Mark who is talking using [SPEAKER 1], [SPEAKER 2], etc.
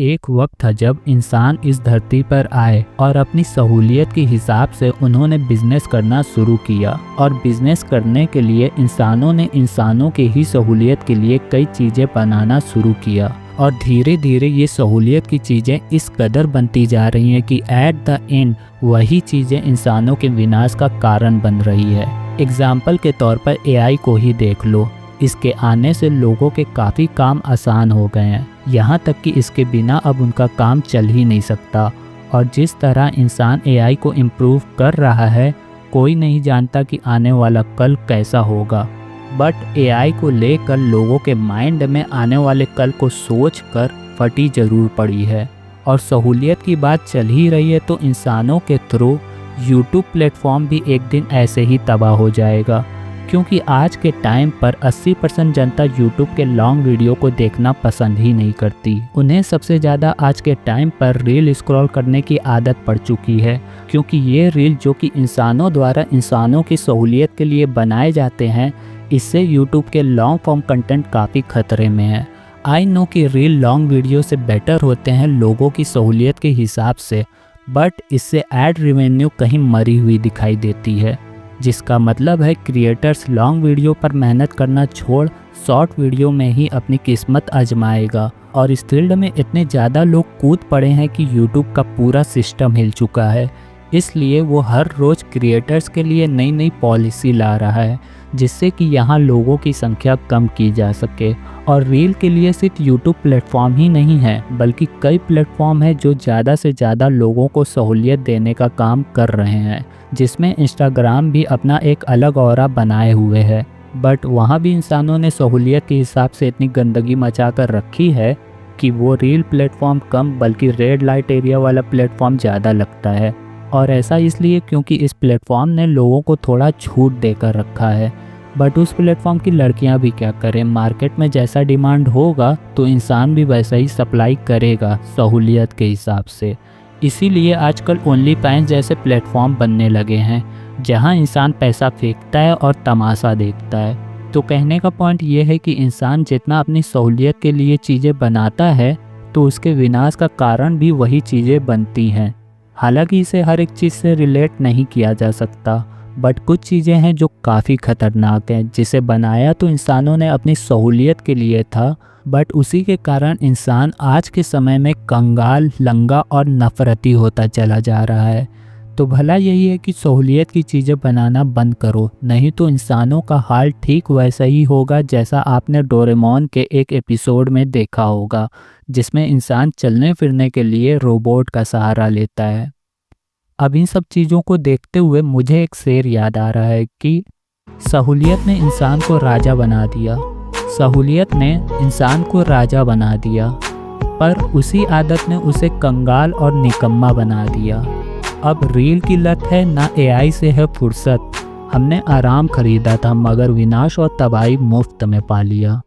[SPEAKER 1] एक वक्त था जब इंसान इस धरती पर आए और अपनी सहूलियत के हिसाब से उन्होंने बिजनेस करना शुरू किया और बिजनेस करने के लिए इंसानों ने इंसानों के ही सहूलियत के लिए कई चीज़ें बनाना शुरू किया और धीरे धीरे ये सहूलियत की चीज़ें इस कदर बनती जा रही हैं कि एट द एंड वही चीज़ें इंसानों के विनाश का कारण बन रही है। एग्जाम्पल के तौर पर एआई को ही देख लो। इसके आने से लोगों के काफ़ी काम आसान हो गए हैं, यहाँ तक कि इसके बिना अब उनका काम चल ही नहीं सकता। और जिस तरह इंसान एआई को इम्प्रूव कर रहा है, कोई नहीं जानता कि आने वाला कल कैसा होगा। बट एआई को लेकर लोगों के माइंड में आने वाले कल को सोचकर फटी ज़रूर पड़ी है। और सहूलियत की बात चल ही रही है तो इंसानों के थ्रू यूट्यूब प्लेटफॉर्म भी एक दिन ऐसे ही तबाह हो जाएगा, क्योंकि आज के टाइम पर 80% जनता यूट्यूब के लॉन्ग वीडियो को देखना पसंद ही नहीं करती। उन्हें सबसे ज़्यादा आज के टाइम पर रील स्क्रॉल करने की आदत पड़ चुकी है, क्योंकि ये रील जो कि इंसानों द्वारा इंसानों की सहूलियत के लिए बनाए जाते हैं, इससे यूट्यूब के लॉन्ग फॉर्म कंटेंट काफ़ी खतरे में है। आई नो कि रील लॉन्ग वीडियो से बेटर होते हैं लोगों की सहूलियत के हिसाब से, बट इससे ऐड रेवेन्यू कहीं मरी हुई दिखाई देती है, जिसका मतलब है क्रिएटर्स लॉन्ग वीडियो पर मेहनत करना छोड़ शॉर्ट वीडियो में ही अपनी किस्मत आजमाएगा। और इस फील्ड में इतने ज़्यादा लोग कूद पड़े हैं कि यूट्यूब का पूरा सिस्टम हिल चुका है, इसलिए वो हर रोज़ क्रिएटर्स के लिए नई नई पॉलिसी ला रहा है, जिससे कि यहाँ लोगों की संख्या कम की जा सके। और रील के लिए सिर्फ यूट्यूब प्लेटफॉर्म ही नहीं है, बल्कि कई प्लेटफॉर्म हैं जो ज़्यादा से ज़्यादा लोगों को सहूलियत देने का काम कर रहे हैं, जिसमें इंस्टाग्राम भी अपना एक अलग ऑरा बनाए हुए है। बट वहाँ भी इंसानों ने सहूलियत के हिसाब से इतनी गंदगी मचा कर रखी है कि वो रील प्लेटफॉर्म कम बल्कि रेड लाइट एरिया वाला प्लेटफॉर्म ज़्यादा लगता है। और ऐसा इसलिए क्योंकि इस प्लेटफॉर्म ने लोगों को थोड़ा छूट देकर रखा है। बट उस प्लेटफॉर्म की लड़कियां भी क्या करें, मार्केट में जैसा डिमांड होगा तो इंसान भी वैसा ही सप्लाई करेगा सहूलियत के हिसाब से। इसीलिए आजकल ओनली फैंस जैसे प्लेटफॉर्म बनने लगे हैं, जहां इंसान पैसा फेंकता है और तमाशा देखता है। तो कहने का पॉइंट ये है कि इंसान जितना अपनी सहूलियत के लिए चीज़ें बनाता है, तो उसके विनाश का कारण भी वही चीज़ें बनती हैं। हालांकि इसे हर एक चीज़ से रिलेट नहीं किया जा सकता, बट कुछ चीज़ें हैं जो काफ़ी ख़तरनाक हैं, जिसे बनाया तो इंसानों ने अपनी सहूलियत के लिए था, बट उसी के कारण इंसान आज के समय में कंगाल, लंगा और नफरती होता चला जा रहा है। तो भला यही है कि सहूलियत की चीज़ें बनाना बंद करो, नहीं तो इंसानों का हाल ठीक वैसा ही होगा जैसा आपने डोरेमोन के एक एपिसोड में देखा होगा, जिसमें इंसान चलने फिरने के लिए रोबोट का सहारा लेता है। अब इन सब चीज़ों को देखते हुए मुझे एक शेर याद आ रहा है कि सहूलियत ने इंसान को राजा बना दिया, सहूलियत ने इंसान को राजा बना दिया, पर उसी आदत ने उसे कंगाल और निकम्मा बना दिया। अब रील की लत है ना एआई से है फुर्सत, हमने आराम खरीदा था मगर विनाश और तबाही मुफ्त में पा लिया।